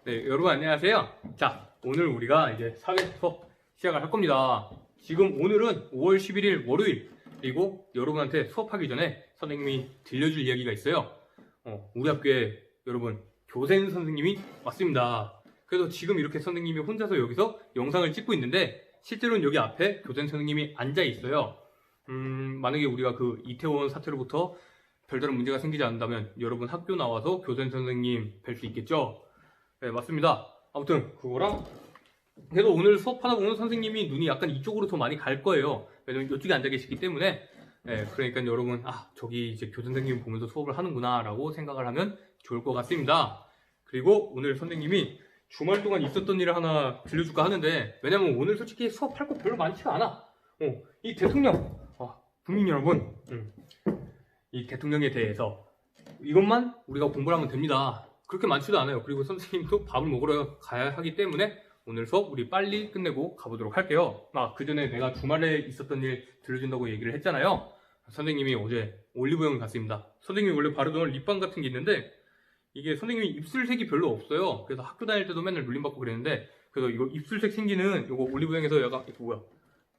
네, 여러분 안녕하세요. 자, 오늘 우리가 이제 사회 수업 시작을 할 겁니다. 지금 오늘은 5월 11일 월요일, 그리고 여러분한테 수업하기 전에 선생님이 들려줄 이야기가 있어요. 우리 학교에 여러분 교생 선생님이 왔습니다. 그래서 지금 이렇게 선생님이 혼자서 여기서 영상을 찍고 있는데 실제로는 여기 앞에 교생 선생님이 앉아 있어요. 만약에 우리가 그 이태원 사태로부터 별다른 문제가 생기지 않는다면 여러분 학교 나와서 교생 선생님 뵐 수 있겠죠? 네, 맞습니다. 아무튼 그거랑 그래서 오늘 수업하다 보면 선생님이 눈이 약간 이쪽으로 더 많이 갈 거예요. 왜냐면 이쪽에 앉아 계시기 때문에. 네, 그러니까 여러분 저기 이제 교선생님 보면서 수업을 하는구나 라고 생각을 하면 좋을 것 같습니다. 그리고 오늘 선생님이 주말 동안 있었던 일을 하나 들려줄까 하는데, 왜냐면 오늘 솔직히 수업할 거 별로 많지가 않아. 이 대통령, 국민 여러분, 이 대통령에 대해서 이것만 우리가 공부를 하면 됩니다. 그렇게 많지도 않아요. 그리고 선생님도 밥을 먹으러 가야 하기 때문에 오늘 수업 우리 빨리 끝내고 가보도록 할게요. 그 전에 내가 주말에 있었던 일 들려준다고 얘기를 했잖아요. 선생님이 어제 올리브영 갔습니다. 선생님이 원래 바르던 립밤 같은 게 있는데 이게 선생님이 입술색이 별로 없어요. 그래서 학교 다닐 때도 맨날 놀림받고 그랬는데, 그래서 이거 입술색 생기는 이거 올리브영에서 약간 이거 뭐야,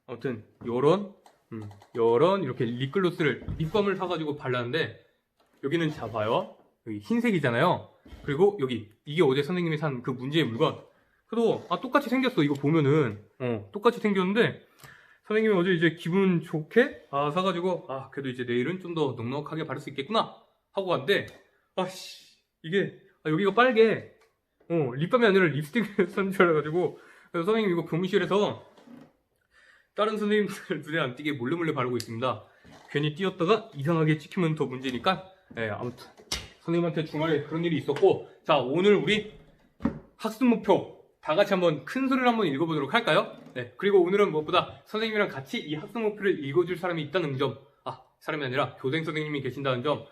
아무튼 요런 이렇게 립글로스를, 립밤을 사가지고 발랐는데, 여기는 자 봐요, 여기 흰색이잖아요. 그리고 여기 이게 어제 선생님이 산 그 문제의 물건. 그래도 똑같이 생겼어. 이거 보면은 똑같이 생겼는데 선생님이 어제 이제 기분 좋게 사가지고 그래도 이제 내일은 좀 더 넉넉하게 바를 수 있겠구나 하고 갔는데, 이게 여기가 빨개. 립밤이 아니라 립스틱이었는 줄 알아가지고, 그래서 선생님 이거 교무실에서 다른 선생님들 눈에 안 띄게 몰래 바르고 있습니다. 괜히 띄었다가 이상하게 찍히면 더 문제니까. 아무튼 선생님한테 주말에 그런 일이 있었고, 자, 오늘 우리 학습 목표 다 같이 한번 큰 소리를 한번 읽어보도록 할까요? 네, 그리고 오늘은 무엇보다 선생님이랑 같이 이 학습 목표를 읽어줄 사람이 있다는 점, 사람이 아니라 교생 선생님이 계신다는 점,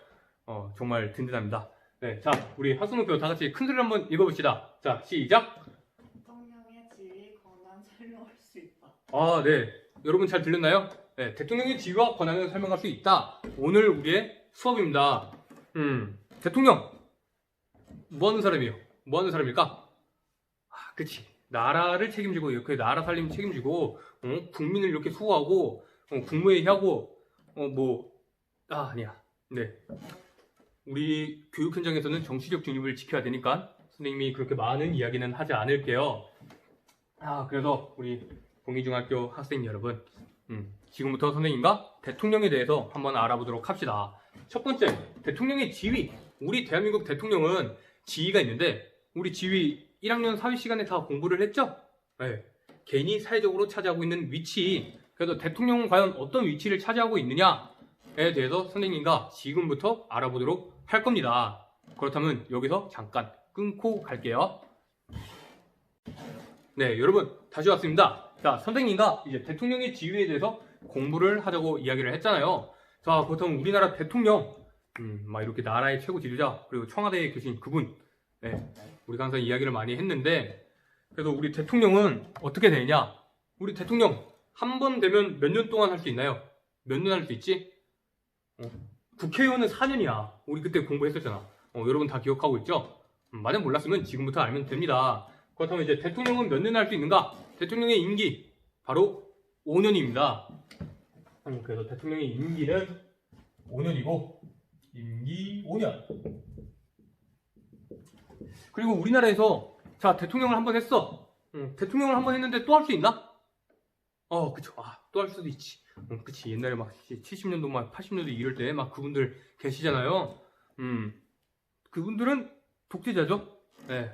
정말 든든합니다. 네, 자, 우리 학습 목표 다 같이 큰 소리를 한번 읽어봅시다. 자, 시작! 대통령의 지위, 권한 설명할 수 있다. 네. 여러분 잘 들렸나요? 네, 대통령의 지위와 권한을 설명할 수 있다. 오늘 우리의 수업입니다. 대통령! 뭐 하는 사람이에요? 뭐 하는 사람일까? 그치. 나라를 책임지고, 이렇게 나라 살림 책임지고, 국민을 이렇게 수호하고, 국무회의하고, 아니야. 네. 우리 교육 현장에서는 정치적 중립을 지켜야 되니까 선생님이 그렇게 많은 이야기는 하지 않을게요. 그래서 우리 공의중학교 학생 여러분, 지금부터 선생님과 대통령에 대해서 한번 알아보도록 합시다. 첫 번째, 대통령의 지위. 우리 대한민국 대통령은 지위가 있는데, 우리 지위 1학년 사회 시간에 다 공부를 했죠? 네. 개인이 사회적으로 차지하고 있는 위치. 그래서 대통령은 과연 어떤 위치를 차지하고 있느냐에 대해서 선생님과 지금부터 알아보도록 할 겁니다. 그렇다면 여기서 잠깐 끊고 갈게요. 네, 여러분 다시 왔습니다. 자, 선생님과 이제 대통령의 지위에 대해서 공부를 하자고 이야기를 했잖아요. 자, 그렇다면 우리나라 대통령, 이렇게 나라의 최고 지도자, 그리고 청와대에 계신 그분, 네, 우리가 항상 이야기를 많이 했는데, 그래서 우리 대통령은 어떻게 되냐? 우리 대통령 한 번 되면 몇 년 동안 할 수 있나요? 몇 년 할 수 있지? 국회의원은 4년이야. 우리 그때 공부했었잖아. 여러분 다 기억하고 있죠? 만약 몰랐으면 지금부터 알면 됩니다. 그렇다면 이제 대통령은 몇 년 할 수 있는가? 대통령의 임기 바로 5년입니다. 그래서 대통령의 임기는 5년이고, 임기 5년. 그리고 우리나라에서 자, 대통령을 한 번 했어. 대통령을 한 번 했는데 또 할 수 있나? 그쵸. 또 할 수도 있지. 그치. 옛날에 막 70년도 막 80년도 이럴 때 막 그분들 계시잖아요. 그분들은 독재자죠. 네,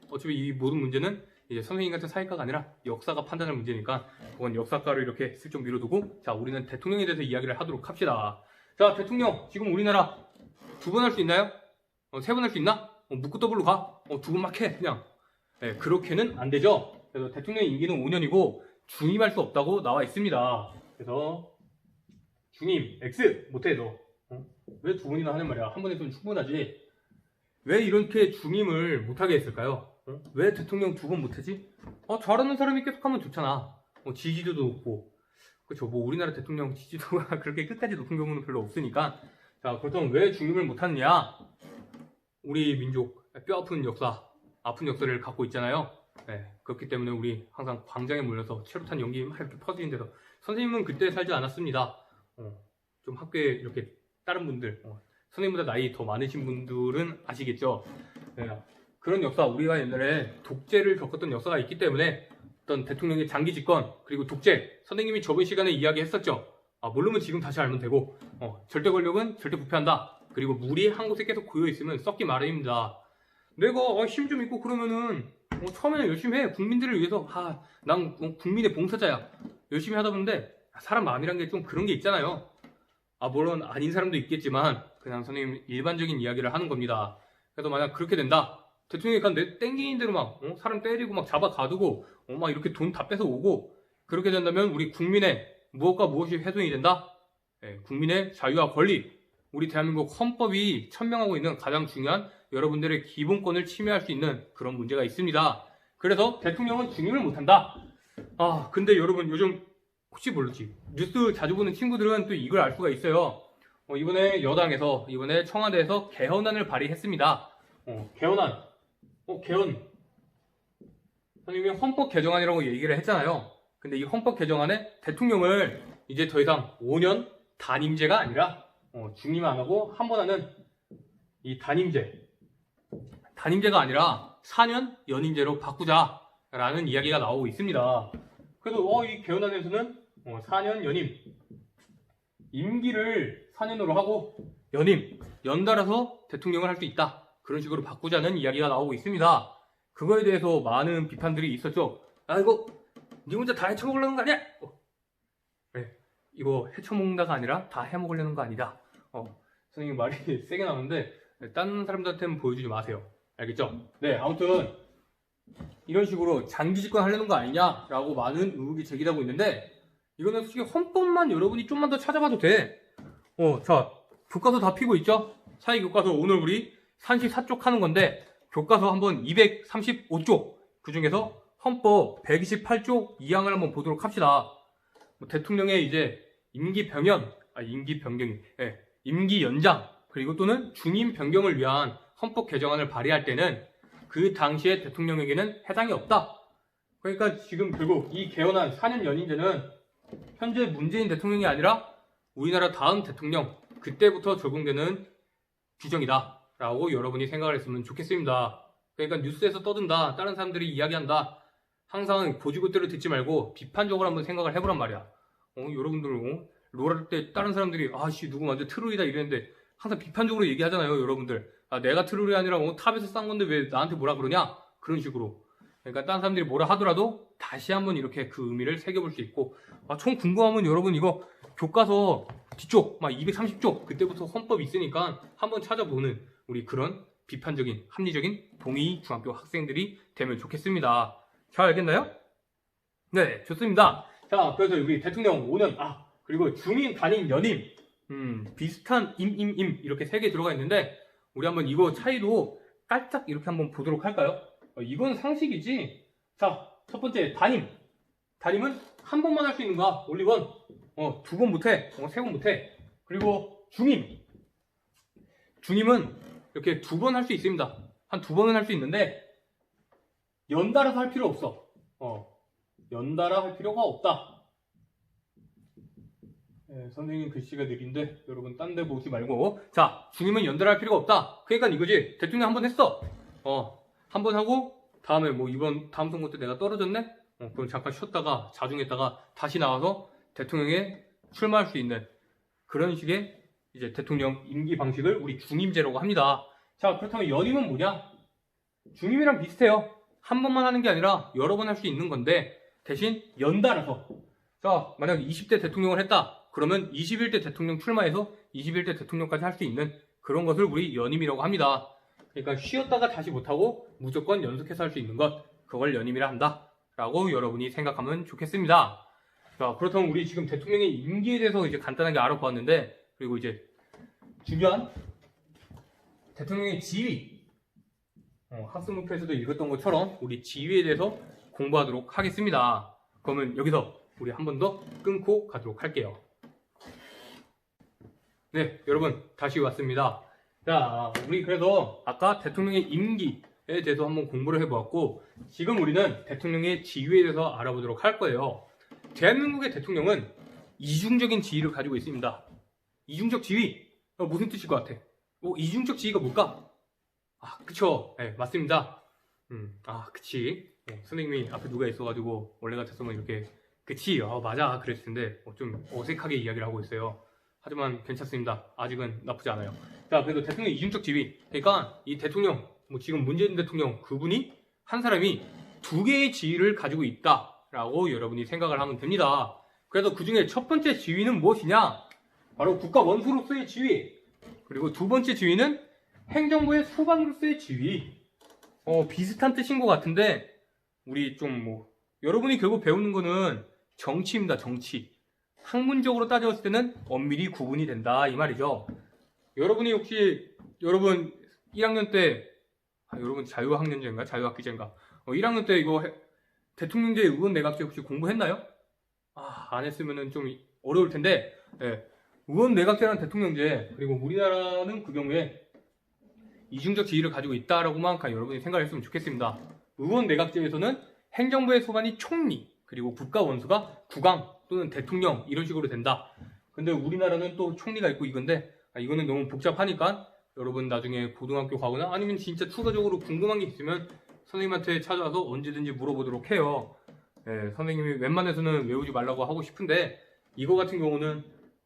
어차피 이 모든 문제는 이제 선생님 같은 사회과가 아니라 역사가 판단할 문제니까 그건 역사과를 이렇게 슬쩍 밀어두고, 자, 우리는 대통령에 대해서 이야기를 하도록 합시다. 자, 대통령 지금 우리나라 2번 할 수 있나요? 3번 할 수 있나? 묻고 더블로 가. 2번 막 해 그냥. 네, 그렇게는 안 되죠. 그래서 대통령의 임기는 5년이고 중임할 수 없다고 나와 있습니다. 그래서 중임 X 못해 너. 왜 2번이나 하는 말이야? 한 번 했으면 충분하지. 왜 이렇게 중임을 못하게 했을까요? 왜 대통령 2번 못하지? 잘하는 사람이 계속하면 좋잖아. 지지도도 높고. 그쵸. 우리나라 대통령 지지도가 그렇게 끝까지 높은 경우는 별로 없으니까. 자, 그렇다면 왜 중임을 못하느냐? 우리 민족 뼈아픈 역사. 아픈 역사를 갖고 있잖아요. 네, 그렇기 때문에 우리 항상 광장에 몰려서 최루탄 연기 막 이렇게 퍼지는 데서 선생님은 그때 살지 않았습니다. 좀 학교에 이렇게 다른 분들, 선생님보다 나이 더 많으신 분들은 아시겠죠? 네, 그런 역사, 우리가 옛날에 독재를 겪었던 역사가 있기 때문에 어떤 대통령의 장기 집권, 그리고 독재, 선생님이 저번 시간에 이야기했었죠. 모르면 지금 다시 알면 되고, 절대 권력은 절대 부패한다. 그리고 물이 한 곳에 계속 고여 있으면 썩기 마련입니다. 내가 힘 좀 있고 그러면은 처음에는 열심히 해. 국민들을 위해서. 난 국민의 봉사자야. 열심히 하다 보는데 사람 마음이란 게 좀 그런 게 있잖아요. 물론 아닌 사람도 있겠지만 그냥 선생님 일반적인 이야기를 하는 겁니다. 그래서 만약 그렇게 된다. 대통령이 그냥 내 땡기는 대로 막 사람 때리고 막 잡아 가두고 막 이렇게 돈 다 뺏어 오고 그렇게 된다면 우리 국민의 무엇과 무엇이 훼손이 된다? 국민의 자유와 권리. 우리 대한민국 헌법이 천명하고 있는 가장 중요한 여러분들의 기본권을 침해할 수 있는 그런 문제가 있습니다. 그래서 대통령은 중임을 못한다. 근데 여러분 요즘 혹시 모르지 뉴스 자주 보는 친구들은 또 이걸 알 수가 있어요. 이번에 여당에서 이번에 청와대에서 개헌안을 발의했습니다. 개헌안. 개헌. 선생님이 헌법 개정안이라고 얘기를 했잖아요. 근데 이 헌법 개정안에 대통령을 이제 더 이상 5년 단임제가 아니라 중임 안 하고 한 번 하는 이 단임제가 아니라 4년 연임제로 바꾸자라는 이야기가 나오고 있습니다. 그래서 이 개헌안에서는 4년 연임, 임기를 4년으로 하고 연달아서 대통령을 할 수 있다. 그런 식으로 바꾸자는 이야기가 나오고 있습니다. 그거에 대해서 많은 비판들이 있었죠. 이거 니 혼자 다 헤쳐먹으려는 거 아니야? 이거 헤쳐먹는다가 아니라 다 해먹으려는 거 아니다. 선생님 말이 세게 나오는데 다른 사람들한테는 보여주지 마세요. 알겠죠? 네, 아무튼 이런 식으로 장기 집권 하려는 거 아니냐라고 많은 의혹이 제기되고 있는데 이거는 솔직히 헌법만 여러분이 좀만 더 찾아봐도 돼. 자, 교과서 다 피고 있죠? 사회교과서 오늘 우리 34쪽 하는 건데 교과서 한번 235쪽 그 중에서 헌법 128조 2항을 한번 보도록 합시다. 대통령의 이제 임기 연장 그리고 또는 중임 변경을 위한 헌법 개정안을 발의할 때는 그 당시에 대통령에게는 해당이 없다. 그러니까 지금 결국 이 개헌안 4년 연임제는 현재 문재인 대통령이 아니라 우리나라 다음 대통령 그때부터 적용되는 규정이다 라고 여러분이 생각을 했으면 좋겠습니다. 그러니까 뉴스에서 떠든다, 다른 사람들이 이야기한다, 항상 고지고대로 듣지 말고 비판적으로 한번 생각을 해보란 말이야. 여러분들 롤할 때 다른 사람들이 누구 완전 트롤이다 이랬는데 항상 비판적으로 얘기하잖아요. 여러분들 내가 트롤이 아니라 탑에서 싼 건데 왜 나한테 뭐라 그러냐, 그런 식으로. 그러니까 다른 사람들이 뭐라 하더라도 다시 한번 이렇게 그 의미를 새겨볼 수 있고, 총 궁금하면 여러분 이거 교과서 뒤쪽 230쪽 그때부터 헌법 있으니까 한번 찾아보는 우리 그런 비판적인 합리적인 동의 중학교 학생들이 되면 좋겠습니다. 잘 알겠나요? 네, 좋습니다. 자, 그래서 우리 대통령 5년 그리고 중임, 단임, 연임 비슷한 임 이렇게 3개 들어가 있는데 우리 한번 이거 차이도 깔짝 이렇게 한번 보도록 할까요? 이건 상식이지. 자, 첫 번째 단임은 한 번만 할 수 있는 거야. 올리원. 2번 못해. 3번 못해. 그리고 중임은 이렇게 2번 할 수 있습니다. 한 2번은 할 수 있는데 연달아서 할 필요 없어. 연달아 할 필요가 없다. 선생님 글씨가 느린데 여러분 딴 데 보지 말고, 자, 중임은 연달아 할 필요가 없다. 그러니까 이거지. 대통령 한 번 했어. 한 번 하고 다음에 이번 다음 선거 때 내가 떨어졌네? 그럼 잠깐 쉬었다가 자중했다가 다시 나와서 대통령에 출마할 수 있는 그런 식의 이제 대통령 임기 방식을 우리 중임제라고 합니다. 자, 그렇다면 연임은 뭐냐? 중임이랑 비슷해요. 한 번만 하는 게 아니라 여러 번 할 수 있는 건데 대신 연달아서. 자, 만약 20대 대통령을 했다. 그러면 21대 대통령 출마해서 21대 대통령까지 할 수 있는 그런 것을 우리 연임이라고 합니다. 그러니까 쉬었다가 다시 못하고 무조건 연속해서 할 수 있는 것, 그걸 연임이라 한다 라고 여러분이 생각하면 좋겠습니다. 자, 그렇다면 우리 지금 대통령의 임기에 대해서 이제 간단하게 알아보았는데, 그리고 이제 중요한 대통령의 지위, 학습목표에서도 읽었던 것처럼 우리 지위에 대해서 공부하도록 하겠습니다. 그러면 여기서 우리 한 번 더 끊고 가도록 할게요. 네, 여러분 다시 왔습니다. 자, 우리 그래서 아까 대통령의 임기 대해서 한번 공부를 해보았고, 지금 우리는 대통령의 지위에 대해서 알아보도록 할 거예요. 대한민국의 대통령은 이중적인 지위를 가지고 있습니다. 이중적 지위? 무슨 뜻일 것 같아? 이중적 지위가 뭘까? 그쵸. 네, 맞습니다. 그치. 선생님이 앞에 누가 있어가지고 원래 같았으면 이렇게 그치, 맞아 그랬을 텐데 좀 어색하게 이야기를 하고 있어요. 하지만 괜찮습니다. 아직은 나쁘지 않아요. 자, 그래도 대통령 이중적 지위. 그러니까 이 대통령, 지금 문재인 대통령 그분이 한 사람이 두 개의 지위를 가지고 있다라고 여러분이 생각을 하면 됩니다. 그래서 그 중에 첫 번째 지위는 무엇이냐? 바로 국가 원수로서의 지위. 그리고 두 번째 지위는 행정부의 수반으로서의 지위. 비슷한 뜻인 것 같은데 우리 좀 여러분이 결국 배우는 거는 정치입니다. 정치. 학문적으로 따져봤을 때는 엄밀히 구분이 된다 이 말이죠. 여러분이 혹시 여러분 1학년 때 여러분 자유학년제인가 자유학기제인가 1학년 때 이거 대통령제 의원내각제 혹시 공부했나요? 안 했으면 좀 어려울 텐데 의원내각제라는 대통령제, 그리고 우리나라는 그 경우에 이중적 지위를 가지고 있다라고만 여러분이 생각을 했으면 좋겠습니다. 의원내각제에서는 행정부의 소관이 총리, 그리고 국가 원수가 국왕 또는 대통령 이런 식으로 된다. 근데 우리나라는 또 총리가 있고 이건데 이거는 너무 복잡하니까 여러분 나중에 고등학교 가거나 아니면 진짜 추가적으로 궁금한 게 있으면 선생님한테 찾아와서 언제든지 물어보도록 해요. 선생님이 웬만해서는 외우지 말라고 하고 싶은데 이거 같은 경우는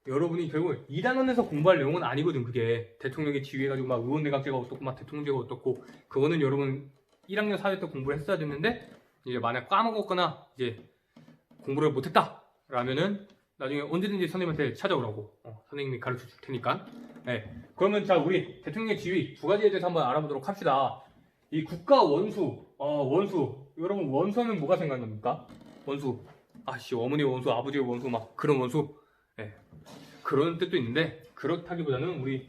여러분이 결국 2단원에서 공부할 내용은 아니거든. 그게 대통령의 지위에 가지고 막 의원내각제가 어떻고 막 대통령제가 어떻고, 그거는 여러분 1학년 4회 때 공부를 했어야 됐는데 이제 만약 까먹었거나 이제 공부를 못했다 라면은 나중에 언제든지 선생님한테 찾아오라고 선생님이 가르쳐 줄 테니까. 그러면 자, 우리 대통령의 지위 두 가지에 대해서 한번 알아보도록 합시다. 이 국가 원수, 원수, 여러분 원수하면 뭐가 생각납니까? 원수, 어머니 원수, 아버지 원수, 막 그런 원수. 그런 뜻도 있는데 그렇다기보다는 우리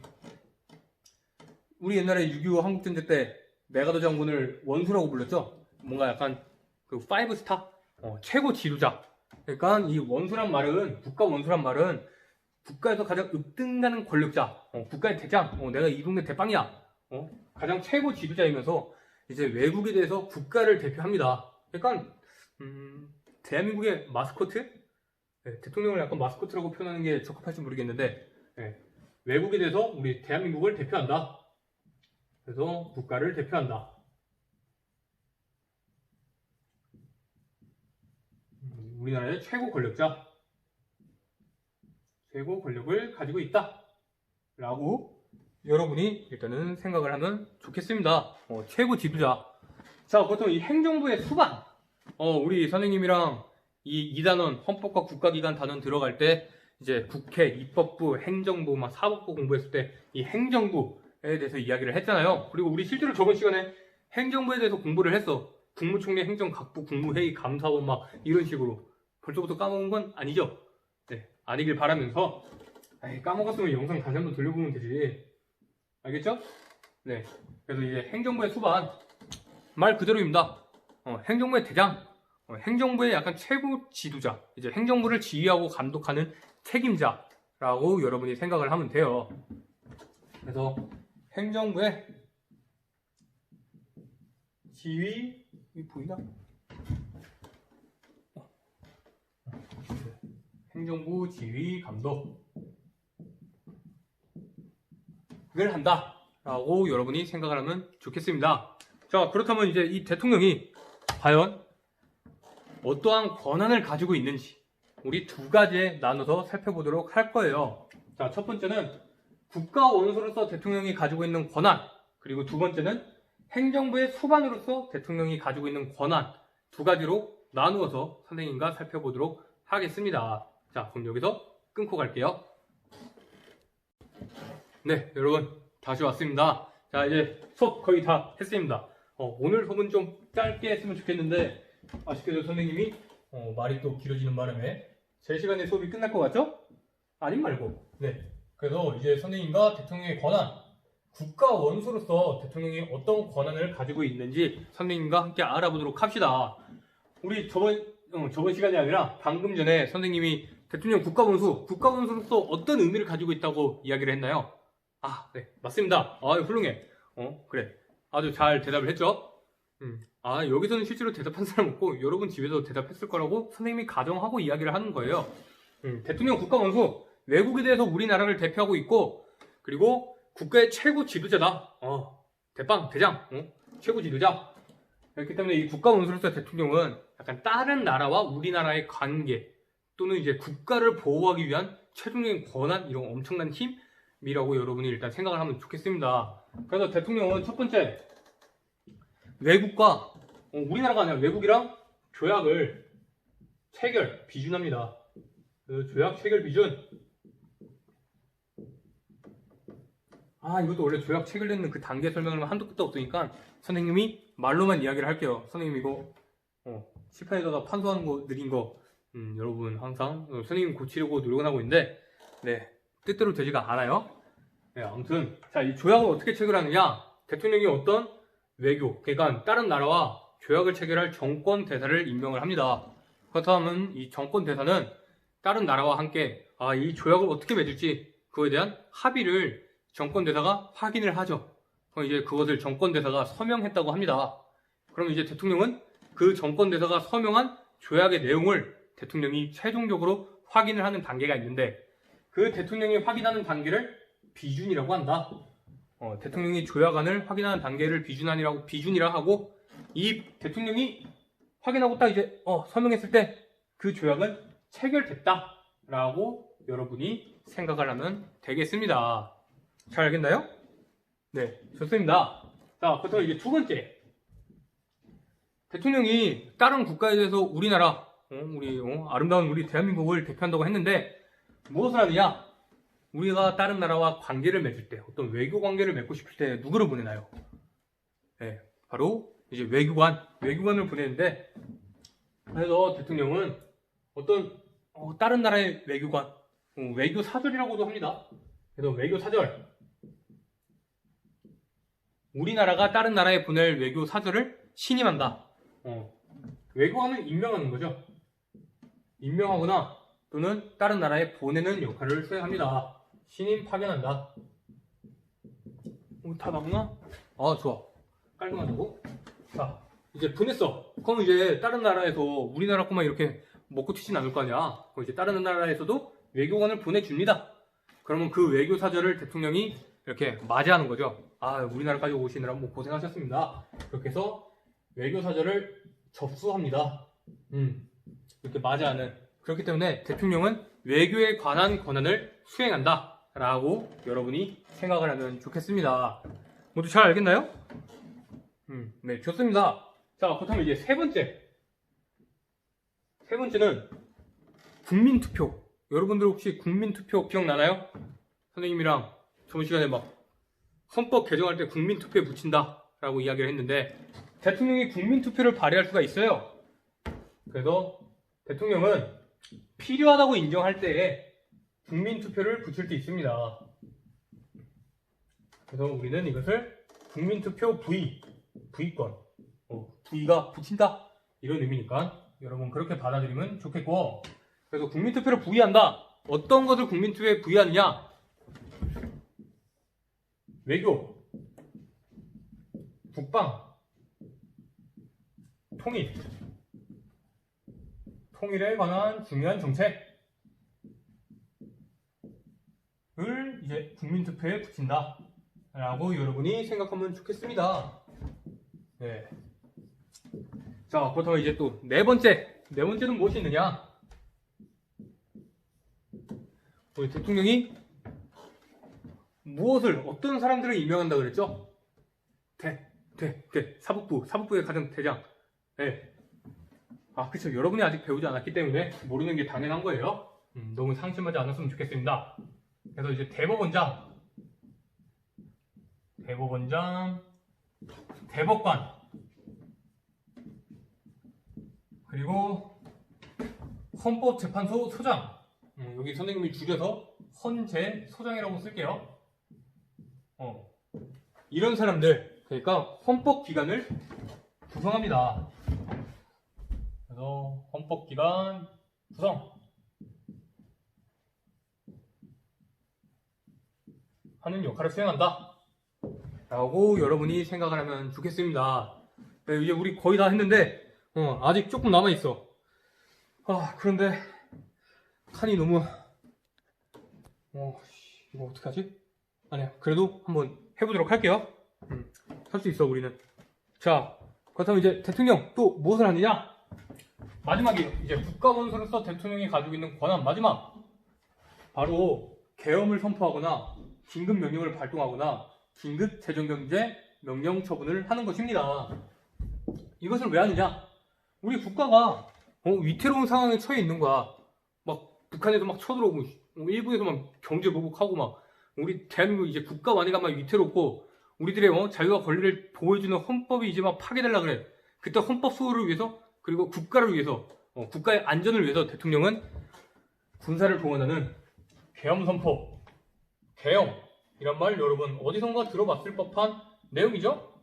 옛날에 6.25 한국전쟁 때 메가더 장군을 원수라고 불렀죠. 뭔가 약간 그 5스타 최고 지도자. 그러니까 이 원수란 말은, 국가 원수란 말은 국가에서 가장 으뜸가는 권력자, 국가의 대장, 내가 이 동네 대빵이야, 가장 최고 지도자이면서 이제 외국에 대해서 국가를 대표합니다. 그러니까 대한민국의 마스코트? 대통령을 약간 마스코트라고 표현하는 게 적합할지 모르겠는데 외국에 대해서 우리 대한민국을 대표한다. 그래서 국가를 대표한다. 우리나라의 최고 권력자, 최고 권력을 가지고 있다 라고 여러분이 일단은 생각을 하면 좋겠습니다. 최고 지도자. 자, 보통 이 행정부의 수반, 우리 선생님이랑 이 2단원 헌법과 국가기관 단원 들어갈 때 이제 국회, 입법부, 행정부, 막 사법부 공부했을 때 이 행정부에 대해서 이야기를 했잖아요. 그리고 우리 실제로 저번 시간에 행정부에 대해서 공부를 했어. 국무총리, 행정각부, 국무회의, 감사원 막 이런 식으로. 벌써부터 까먹은 건 아니죠? 아니길 바라면서 까먹었으면 영상 다시 한번 돌려보면 되지. 알겠죠? 그래서 이제 행정부의 수반 말 그대로입니다. 행정부의 대장, 행정부의 약간 최고 지도자, 이제 행정부를 지휘하고 감독하는 책임자라고 여러분이 생각을 하면 돼요. 그래서 행정부의 지휘, 보이나? 행정부 지휘 감독을 한다 라고 여러분이 생각을 하면 좋겠습니다. 자, 그렇다면 이제 이 대통령이 과연 어떠한 권한을 가지고 있는지 우리 두 가지에 나눠서 살펴보도록 할 거예요. 자, 첫 번째는 국가 원수로서 대통령이 가지고 있는 권한, 그리고 두 번째는 행정부의 수반으로서 대통령이 가지고 있는 권한, 두 가지로 나누어서 선생님과 살펴보도록 하겠습니다. 자, 그럼 여기서 끊고 갈게요. 여러분 다시 왔습니다. 자, 이제 수업 거의 다 했습니다. 오늘 수업은 좀 짧게 했으면 좋겠는데 아쉽게도 선생님이 말이 또 길어지는 바람에 제 시간에 수업이 끝날 것 같죠? 아님 말고. 그래서 이제 선생님과 대통령의 권한, 국가 원수로서 대통령이 어떤 권한을 가지고 있는지 선생님과 함께 알아보도록 합시다. 우리 저번 시간이 아니라 방금 전에 선생님이 대통령 국가원수로서 어떤 의미를 가지고 있다고 이야기를 했나요? 네, 맞습니다. 훌륭해. 그래. 아주 잘 대답을 했죠. 여기서는 실제로 대답한 사람 없고 여러분 집에서 대답했을 거라고 선생님이 가정하고 이야기를 하는 거예요. 대통령 국가원수, 외국에 대해서 우리나라를 대표하고 있고, 그리고 국가의 최고 지도자다. 대빵, 대장, 최고 지도자. 그렇기 때문에 이 국가원수로서 대통령은 약간 다른 나라와 우리나라의 관계, 또는 이제 국가를 보호하기 위한 최종적인 권한, 이런 엄청난 힘이라고 여러분이 일단 생각을 하면 좋겠습니다. 그래서 대통령은 첫 번째, 외국과, 우리나라가 아니라 외국이랑 조약을 체결, 비준합니다. 그래서 조약 체결 비준. 이것도 원래 조약 체결되는 그 단계 설명을 한도 끝도 없으니까 선생님이 말로만 이야기를 할게요. 선생님 이거 칠판에다가 판소하는 거 느린 거 여러분 항상 선생님 고치려고 노력을 하고 있는데 뜻대로 되지가 않아요. 아무튼 자, 이 조약을 어떻게 체결하느냐, 대통령이 어떤 외교, 그러니까 다른 나라와 조약을 체결할 정권 대사를 임명을 합니다. 그렇다면 이 정권 대사는 다른 나라와 함께 이 조약을 어떻게 맺을지 그거에 대한 합의를 정권 대사가 확인을 하죠. 그럼 이제 그것을 정권 대사가 서명했다고 합니다. 그럼 이제 대통령은 그 정권 대사가 서명한 조약의 내용을 대통령이 최종적으로 확인을 하는 단계가 있는데, 그 대통령이 확인하는 단계를 비준이라고 한다. 대통령이 조약안을 확인하는 단계를 비준이라 하고, 이 대통령이 확인하고 딱 이제 서명했을 때 그 조약은 체결됐다라고 여러분이 생각을 하면 되겠습니다. 잘 알겠나요? 네, 좋습니다. 자, 그렇다면 이제 두 번째, 대통령이 다른 국가에 대해서 우리나라, 우리 아름다운 우리 대한민국을 대표한다고 했는데 무엇을 하느냐? 우리가 다른 나라와 관계를 맺을 때, 어떤 외교 관계를 맺고 싶을 때 누구를 보내나요? 네, 바로 이제 외교관을 보내는데, 그래서 대통령은 어떤 다른 나라의 외교관, 외교 사절이라고도 합니다. 그래서 외교 사절, 우리나라가 다른 나라에 보낼 외교 사절을 신임한다. 외교관을 임명하는 거죠. 임명하거나 또는 다른 나라에 보내는 역할을 수행합니다. 신임 파견한다. 다 나오나? 좋아. 깔끔하고. 자, 이제 보냈어. 그럼 이제 다른 나라에서 우리나라 것만 이렇게 먹고 튀진 않을 거 아니야. 그럼 이제 다른 나라에서도 외교관을 보내줍니다. 그러면 그 외교 사절을 대통령이 이렇게 맞이하는 거죠. 우리나라까지 오시느라 뭐 고생하셨습니다. 그렇게 해서 외교 사절을 접수합니다. 이렇게 맞이하는. 그렇기 때문에 대통령은 외교에 관한 권한을 수행한다 라고 여러분이 생각을 하면 좋겠습니다. 모두 잘 알겠나요? 네, 좋습니다. 자, 그렇다면 이제 세 번째는 국민투표. 여러분들 혹시 국민투표 기억나나요? 선생님이랑 저번 시간에 헌법 개정할 때 국민투표에 붙인다 라고 이야기를 했는데, 대통령이 국민투표를 발의할 수가 있어요. 그래서 대통령은 필요하다고 인정할 때에 국민투표를 붙일 수 있습니다. 그래서 우리는 이것을 국민투표 V권, V가 붙인다 이런 의미니까 여러분 그렇게 받아들이면 좋겠고, 그래서 국민투표를 부의한다. 어떤 것을 국민투표에 부의하느냐? 외교, 국방, 통일에 관한 중요한 정책을 이제 국민투표에 붙인다 라고 여러분이 생각하면 좋겠습니다. 네. 자, 그렇다면 이제 또 네 번째는 무엇이 있느냐? 우리 대통령이 무엇을, 어떤 사람들을 임명한다 그랬죠? 사법부의 가장 대장. 네. 그쵸. 여러분이 아직 배우지 않았기 때문에 모르는 게 당연한 거예요. 너무 상심하지 않았으면 좋겠습니다. 그래서 이제 대법원장, 대법관, 그리고 헌법재판소 소장. 여기 선생님이 줄여서 헌재소장이라고 쓸게요. 이런 사람들, 그러니까 헌법기관을 구성합니다. 그래서 헌법기관 구성 하는 역할을 수행한다 라고 여러분이 생각을 하면 좋겠습니다. 네, 이제 우리 거의 다 했는데 아직 조금 남아있어. 그런데 칸이 너무 이거 어떡하지? 아니야, 그래도 한번 해보도록 할게요. 할 수 있어 우리는. 자, 그렇다면 이제 대통령 또 무엇을 하느냐? 마지막이 이제 국가원수로서 대통령이 가지고 있는 권한, 마지막 바로 계엄을 선포하거나 긴급 명령을 발동하거나 긴급 재정경제 명령 처분을 하는 것입니다. 이것을 왜 하느냐? 우리 국가가 위태로운 상황에 처해 있는 거야. 막 북한에서 막 쳐들어오고, 일본에서 막 경제 보복하고, 막 우리 대한민국 이제 국가 완해가 막 위태롭고, 우리들의 자유와 권리를 보호해주는 헌법이 이제 막 파괴되려 그래. 그때 헌법 수호를 위해서, 그리고 국가를 위해서, 국가의 안전을 위해서 대통령은 군사를 동원하는 계엄 선포, 계엄 이란 말 여러분 어디선가 들어봤을 법한 내용이죠?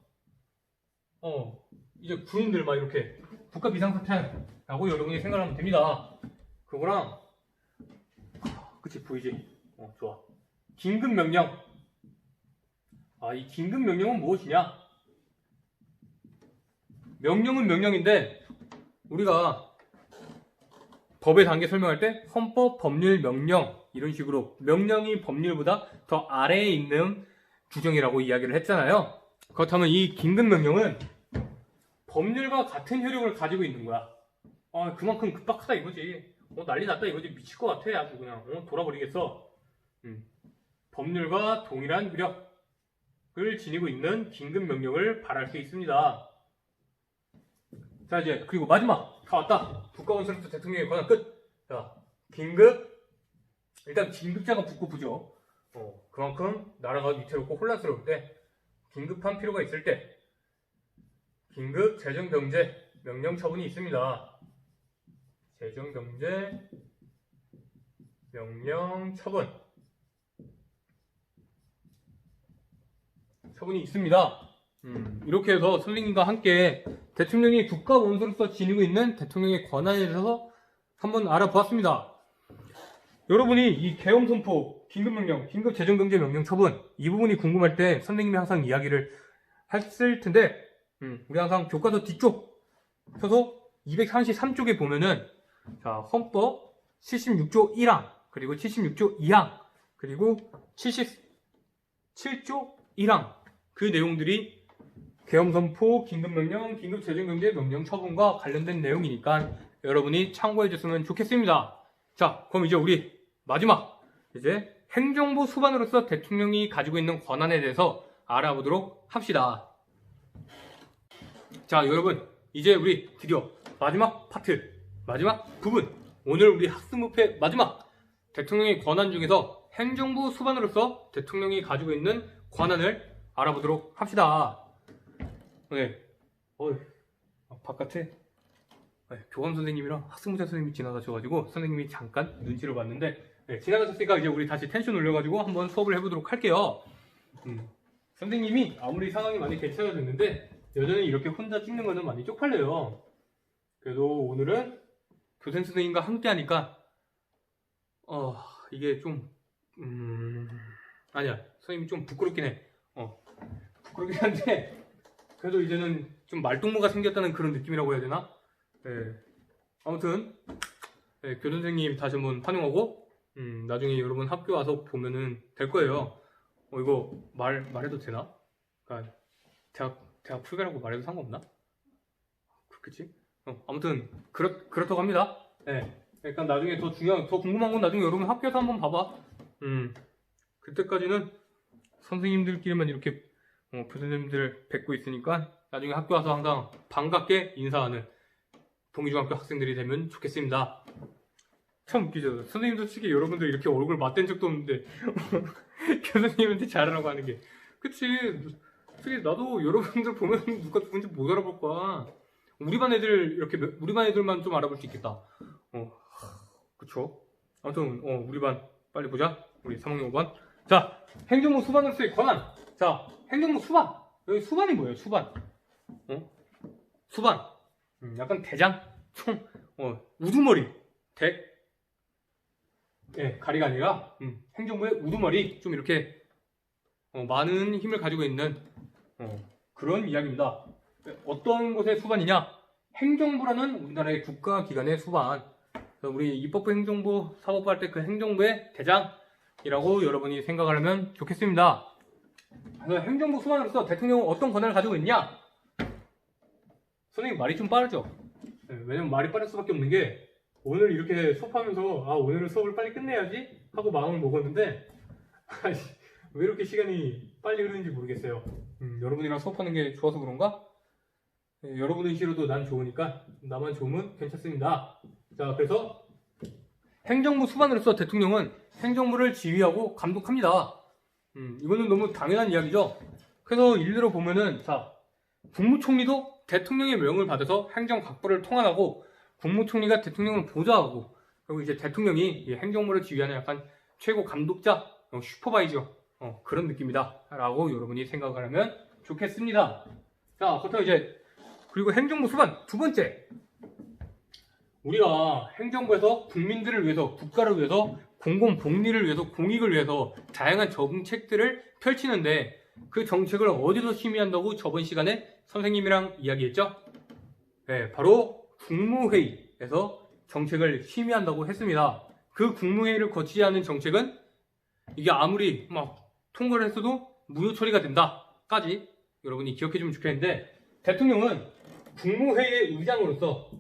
이제 군인들 막 이렇게 국가 비상사태라고 여러분이 생각하면 됩니다. 그거랑 그치, 보이지? 좋아. 긴급 명령. 이 긴급 명령은 무엇이냐? 명령은 명령인데 우리가 법의 단계 설명할 때 헌법, 법률, 명령 이런 식으로 명령이 법률보다 더 아래에 있는 규정이라고 이야기를 했잖아요. 그렇다면 이 긴급 명령은 법률과 같은 효력을 가지고 있는 거야. 그만큼 급박하다 이거지. 난리 났다 이거지. 미칠 것 같아. 아주 그냥 돌아버리겠어. 법률과 동일한 효력을 지니고 있는 긴급 명령을 발할 수 있습니다. 자, 이제 그리고 마지막 다 왔다. 국가원수로서 대통령의 권한 끝. 자, 긴급. 일단 긴급자가 붙고 부죠. 그만큼 나라가 위태롭고 혼란스러울 때, 긴급한 필요가 있을 때 긴급 재정경제 명령 처분이 있습니다. 재정경제 명령 처분이 있습니다. 이렇게 해서 선생님과 함께 대통령이 국가 원수로서 지니고 있는 대통령의 권한에 대해서 한번 알아보았습니다. 여러분이 이 계엄 선포, 긴급명령, 긴급재정경제 명령 처분 이 부분이 궁금할 때 선생님이 항상 이야기를 했을 텐데 우리 항상 교과서 뒤쪽 펴서 233쪽에 보면은 자, 헌법 76조 1항 그리고 76조 2항 그리고 77조 1항 그 내용들이 계엄선포, 긴급명령, 긴급재정경제 명령 처분과 관련된 내용이니까 여러분이 참고해줬으면 좋겠습니다. 자, 그럼 이제 우리 마지막 이제 행정부 수반으로서 대통령이 가지고 있는 권한에 대해서 알아보도록 합시다. 자, 여러분 이제 우리 드디어 마지막 파트, 마지막 부분, 오늘 우리 학습목표의 마지막 대통령의 권한 중에서 행정부 수반으로서 대통령이 가지고 있는 권한을 알아보도록 합시다. 네. 바깥에 교감 선생님이랑 학습모자 선생님이 지나가셔가지고 선생님이 잠깐 눈치를 봤는데 지나가셨으니까 이제 우리 다시 텐션 올려가지고 한번 수업을 해보도록 할게요. 선생님이 아무리 상황이 많이 괜찮아졌는데 여전히 이렇게 혼자 찍는 거는 많이 쪽팔려요. 그래도 오늘은 교생 선생님과 함께 하니까 이게 좀 아니야, 선생님이 좀 부끄럽긴 해. 부끄럽긴 한데 그래도 이제는 좀 말동무가 생겼다는 그런 느낌이라고 해야 되나? 네. 아무튼 교선생님 다시 한번 환영하고 나중에 여러분 학교 와서 보면은 될 거예요. 이거 말해도 되나? 그러니까 대학 풀배라고 말해도 상관없나? 그렇겠지? 아무튼 그렇다고 합니다. 네. 그러니까 나중에 더 궁금한 건 나중에 여러분 학교에서 한번 봐봐. 그때까지는 선생님들끼리만 이렇게 교수님들 뵙고 있으니까 나중에 학교 와서 항상 반갑게 인사하는 동의중학교 학생들이 되면 좋겠습니다. 참 웃기죠. 선생님도 솔직히 여러분들 이렇게 얼굴 맞댄 적도 없는데 교수님한테 잘하라고 하는 게 그치. 솔직히 나도 여러분들 보면 누가 누군지 못 알아볼 거야. 우리 반 애들만 좀 알아볼 수 있겠다. 그쵸. 아무튼 우리 반 빨리 보자. 우리 3학년 5반. 자, 행정부 수반으로서의 권한. 자, 행정부 수반. 여기 수반이 뭐예요? 수반. 수반. 약간 대장, 총, 우두머리, 가리가 아니라 행정부의 우두머리. 좀 이렇게 많은 힘을 가지고 있는 그런 이야기입니다. 어떤 곳의 수반이냐? 행정부라는 우리나라의 국가기관의 수반. 그래서 우리 입법부, 행정부, 사법부 할 때 그 행정부의 대장이라고 여러분이 생각을 하면 좋겠습니다. 그래서 행정부 수반으로서 대통령은 어떤 권한을 가지고 있냐? 선생님 말이 좀 빠르죠? 왜냐면 말이 빠를 수밖에 없는 게 오늘 이렇게 수업하면서 오늘은 수업을 빨리 끝내야지 하고 마음을 먹었는데 왜 이렇게 시간이 빨리 흐르는지 모르겠어요. 여러분이랑 수업하는 게 좋아서 그런가? 여러분은 싫어도 난 좋으니까 나만 좋으면 괜찮습니다. 자, 그래서 행정부 수반으로서 대통령은 행정부를 지휘하고 감독합니다. 이거는 너무 당연한 이야기죠. 그래서 일례로 보면은 자, 국무총리도 대통령의 명을 받아서 행정각부를 통한하고 국무총리가 대통령을 보좌하고 그리고 이제 대통령이 이 행정부를 지휘하는 약간 최고 감독자, 슈퍼바이저 그런 느낌이다 라고 여러분이 생각을 하면 좋겠습니다. 자, 그렇다면 이제 그리고 행정부 수반 두 번째, 우리가 행정부에서 국민들을 위해서, 국가를 위해서, 공공복리를 위해서, 공익을 위해서 다양한 정책들을 펼치는데 그 정책을 어디서 심의한다고 저번 시간에 선생님이랑 이야기했죠? 네, 바로 국무회의에서 정책을 심의한다고 했습니다. 그 국무회의를 거치지 않은 정책은 이게 아무리 막 통과를 했어도 무효 처리가 된다까지 여러분이 기억해주면 좋겠는데, 대통령은 국무회의의 의장으로서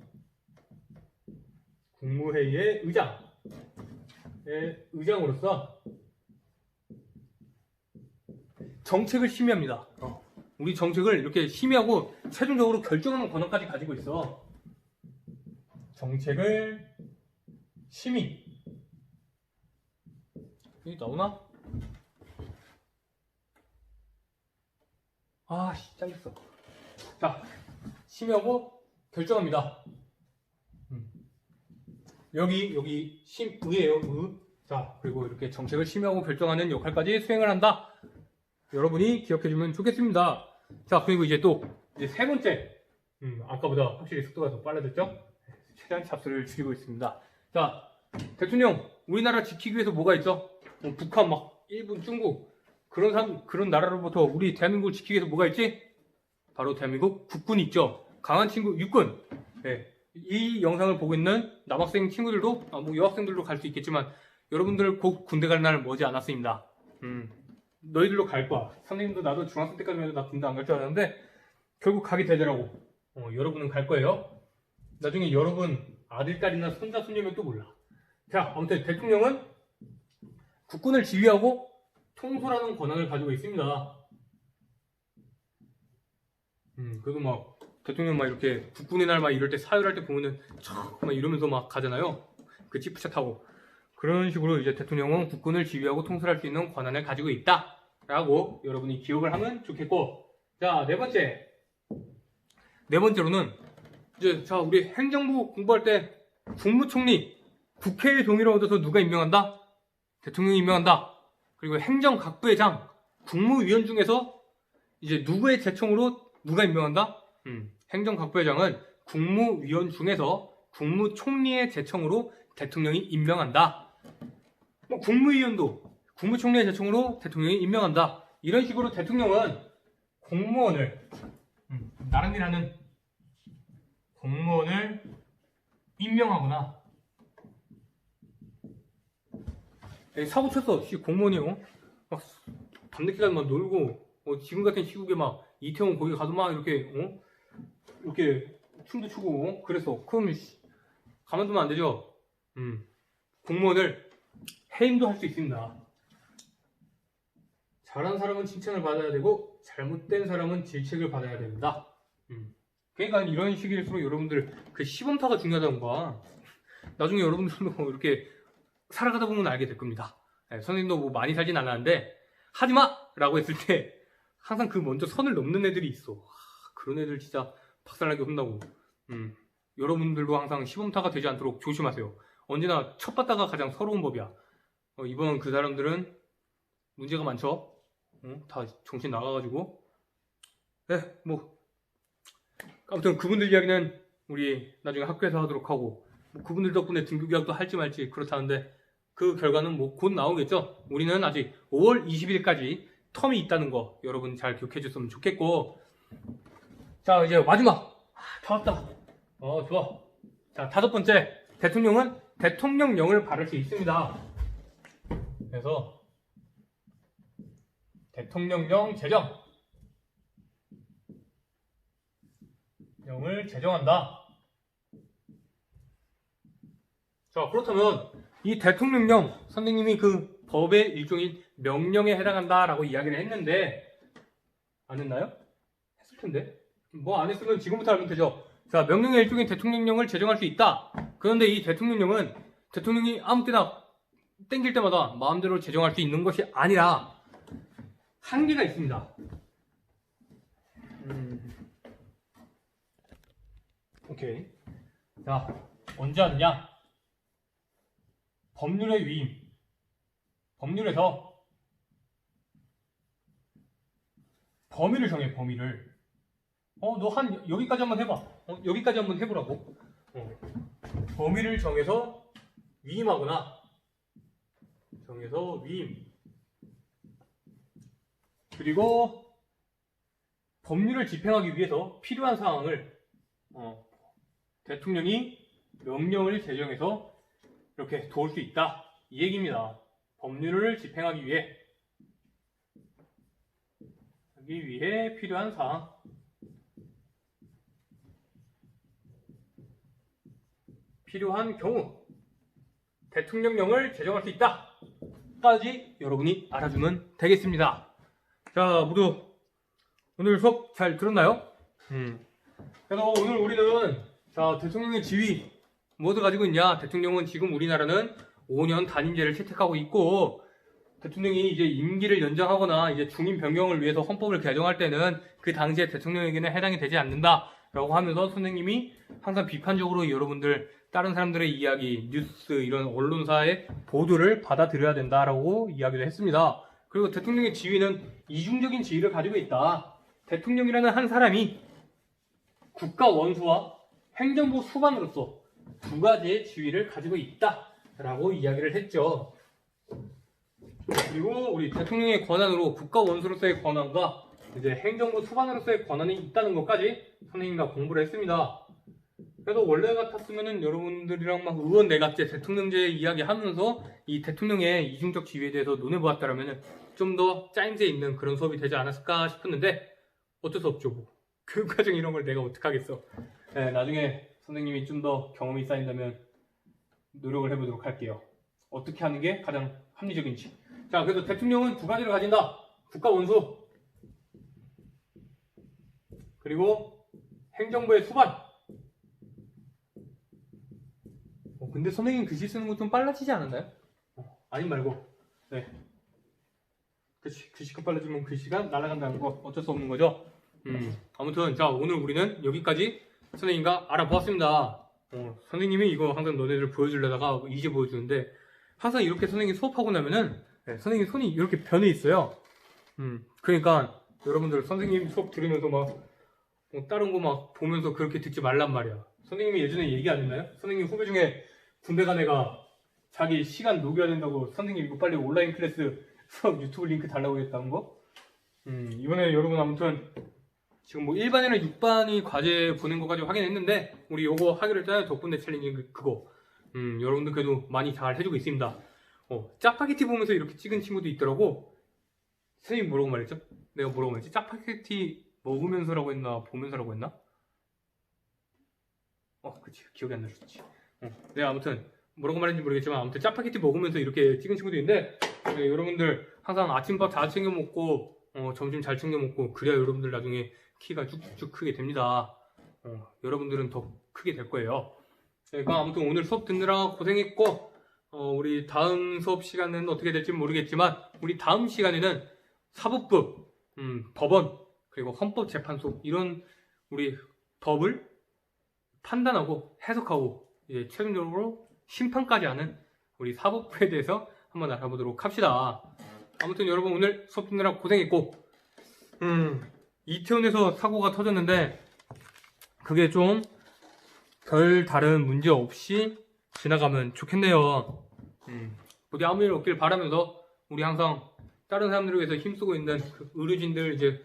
정책을 심의합니다. 우리 정책을 이렇게 심의하고 최종적으로 결정하는 권한까지 가지고 있어. 정책을 심의. 여기 나오나? 잘렸어. 자, 심의하고 결정합니다. 여기 심의예요. 의. 자, 그리고 이렇게 정책을 심의하고 결정하는 역할까지 수행을 한다. 여러분이 기억해주면 좋겠습니다. 자, 그리고 이제 또 이제 세 번째, 아까보다 확실히 속도가 더 빨라졌죠? 최대한 잡스를 줄이고 있습니다. 자, 대통령, 우리나라 지키기 위해서 뭐가 있죠? 북한, 일본, 중국 그런 나라로부터 우리 대한민국을 지키기 위해서 뭐가 있지? 바로 대한민국 국군이 있죠. 강한 친구 육군. 네. 이 영상을 보고 있는 남학생 친구들도 여학생들도 갈 수 있겠지만 여러분들 곧 군대 갈 날 머지 않았습니다. 너희들도 갈 거야. 선생님도 나도 중학생 때까지만 해도 나 군대 안 갈 줄 알았는데 결국 가게 되더라고. 여러분은 갈 거예요. 나중에 여러분 아들, 딸이나 손자, 손녀면 또 몰라. 자, 아무튼 대통령은 국군을 지휘하고 통솔하는 권한을 가지고 있습니다. 그래도 대통령 이렇게 국군의 날 이럴 때 사열할 때 보면은 이러면서 가잖아요. 그 지프차 타고. 그런 식으로 이제 대통령은 국군을 지휘하고 통솔할 수 있는 권한을 가지고 있다라고 여러분이 기억을 하면 좋겠고, 자, 네 번째로는 이제 자, 우리 행정부 공부할 때 국무총리, 국회의 동의를 얻어서 누가 임명한다? 대통령이 임명한다. 그리고 행정각부의 장, 국무위원 중에서 이제 누구의 제청으로 누가 임명한다? 행정각부의 장은 국무위원 중에서 국무총리의 제청으로 대통령이 임명한다. 국무위원도 국무총리의 제청으로 대통령이 임명한다. 이런 식으로 대통령은 공무원을 나란 일 하는 공무원을 임명하거나, 사고 쳤어. 공무원이요. 밤늦게까지 놀고 지금 같은 시국에 이태원 거기 가서 이렇게 춤도 추고 그래서 그럼 가만두면 안 되죠. 공무원을 해임도 할 수 있습니다. 잘한 사람은 칭찬을 받아야 되고 잘못된 사람은 질책을 받아야 됩니다. 그러니까 이런 식일수록 여러분들 그 시범타가 중요하다는 거야. 나중에 여러분들도 이렇게 살아가다 보면 알게 될 겁니다. 선생님도 많이 살진 않았는데 하지마! 라고 했을 때 항상 그 먼저 선을 넘는 애들이 있어. 그런 애들 진짜 박살나게 혼나고. 여러분들도 항상 시범타가 되지 않도록 조심하세요. 언제나 첫 봤다가 가장 서러운 법이야. 이번 그 사람들은 문제가 많죠. 다 정신 나가가지고. 아무튼 그분들 이야기는 우리 나중에 학교에서 하도록 하고, 그분들 덕분에 등교 계약도 할지 말지 그렇다는데 그 결과는 곧 나오겠죠. 우리는 아직 5월 20일까지 텀이 있다는 거 여러분 잘 기억해 줬으면 좋겠고, 자 이제 마지막 다 왔다. 좋아. 자 5번째, 대통령은 대통령령을 발할 수 있습니다. 그래서 대통령령 제정, 령을 제정한다. 자, 그렇다면 이 대통령령, 선생님이 그 법의 일종인 명령에 해당한다라고 이야기를 했는데 안 했나요? 했을 텐데. 뭐 안 했으면 지금부터 알면 되죠. 자, 명령의 일종인 대통령령을 제정할 수 있다. 그런데 이 대통령령은 대통령이 아무 때나 땡길 때마다 마음대로 제정할 수 있는 것이 아니라 한계가 있습니다. 오케이. 자, 언제 하느냐? 법률의 위임. 법률에서 범위를 정해, 범위를. 너 여기까지 한번 해봐. 여기까지 한번 해보라고. 범위를 정해서 위임하거나, 정해서 위임. 그리고 법률을 집행하기 위해서 필요한 사항을 대통령이 명령을 제정해서 이렇게 도울 수 있다. 이 얘기입니다. 법률을 집행하기 위해 필요한 사항. 필요한 경우 대통령령을 제정할 수 있다. 까지 여러분이 알아주면 되겠습니다. 자, 모두 오늘 수업 잘 들었나요? 그래서 오늘 우리는 자, 대통령의 지위 무엇을 가지고 있냐? 대통령은 지금 우리나라는 5년 단임제를 채택하고 있고, 대통령이 이제 임기를 연장하거나 이제 중임 변경을 위해서 헌법을 개정할 때는 그 당시에 대통령에게는 해당이 되지 않는다라고 하면서 선생님이 항상 비판적으로 여러분들 다른 사람들의 이야기, 뉴스 이런 언론사의 보도를 받아들여야 된다라고 이야기를 했습니다. 그리고 대통령의 지위는 이중적인 지위를 가지고 있다. 대통령이라는 한 사람이 국가 원수와 행정부 수반으로서 두 가지의 지위를 가지고 있다라고 이야기를 했죠. 그리고 우리 대통령의 권한으로 국가 원수로서의 권한과 이제 행정부 수반으로서의 권한이 있다는 것까지 선생님과 공부를 했습니다. 그래서 원래 같았으면은 여러분들이랑 막 의원 내각제, 대통령제 이야기하면서 이 대통령의 이중적 지위에 대해서 논해보았다라면은 좀 더 짜임새 있는 그런 수업이 되지 않았을까 싶었는데 어쩔 수 없죠. 뭐. 교육과정 이런 걸 내가 어떡하겠어. 네, 나중에 선생님이 좀 더 경험이 쌓인다면 노력을 해보도록 할게요. 어떻게 하는 게 가장 합리적인지. 자, 그래서 대통령은 두 가지를 가진다. 국가 원수 그리고 행정부의 수반. 근데 선생님 글씨 쓰는 거 좀 빨라지지 않았나요? 아님 말고. 네. 글씨가 빨라지면 글씨가 날아간다는 거 어쩔 수 없는 거죠. 아무튼 자, 오늘 우리는 여기까지 선생님과 알아보았습니다. 선생님이 이거 항상 너네들 보여주려다가 이제 보여주는데 항상 이렇게 선생님이 수업하고 나면은 선생님 손이 이렇게 변해 있어요. 그러니까 여러분들 선생님 수업 들으면서 막 다른 거 막 보면서 그렇게 듣지 말란 말이야. 선생님이 예전에 얘기 안 했나요? 선생님 후배 중에 군대 간 애가 자기 시간 녹여야 된다고 선생님 이거 빨리 온라인 클래스 수업 유튜브 링크 달라고 했다는 거? 이번에 여러분 아무튼 지금 뭐 1반이랑 6반이 과제 보낸 거 가지고 확인했는데 우리 요거 하기로 했잖아요. 덕분에 챌린지 그거. 여러분들 그래도 많이 잘 해주고 있습니다. 짜파게티 보면서 이렇게 찍은 친구도 있더라고. 선생님 뭐라고 말했죠? 내가 뭐라고 말했지? 짜파게티 먹으면서라고 했나? 보면서라고 했나? 그치. 기억이 안 나셨지. 네, 아무튼 뭐라고 말했는지 모르겠지만 아무튼 짜파게티 먹으면서 이렇게 찍은 친구도 있는데 여러분들 항상 아침밥 잘 챙겨 먹고 점심 잘 챙겨 먹고 그래야 여러분들 나중에 키가 쭉쭉 크게 됩니다. 여러분들은 더 크게 될 거예요. 그러니까 아무튼 오늘 수업 듣느라 고생했고 우리 다음 수업 시간은 어떻게 될지 모르겠지만 우리 다음 시간에는 사법부, 법원 그리고 헌법재판소 이런 우리 법을 판단하고 해석하고 이제 최종적으로 심판까지 하는 우리 사법부에 대해서 한번 알아보도록 합시다. 아무튼 여러분 오늘 수업 듣느라 고생했고 이태원에서 사고가 터졌는데 그게 좀 별 다른 문제 없이 지나가면 좋겠네요. 부디 아무 일 없길 바라면서 우리 항상 다른 사람들을 위해서 힘쓰고 있는 그 의료진들 이제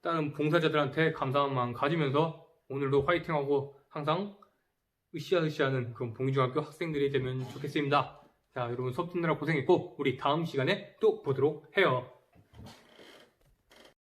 다른 봉사자들한테 감사한 마음 가지면서 오늘도 화이팅하고 항상 으쌰으쌰하는 그런 봉중학교 학생들이 되면 좋겠습니다. 자, 여러분 수업 듣느라 고생했고 우리 다음 시간에 또 보도록 해요.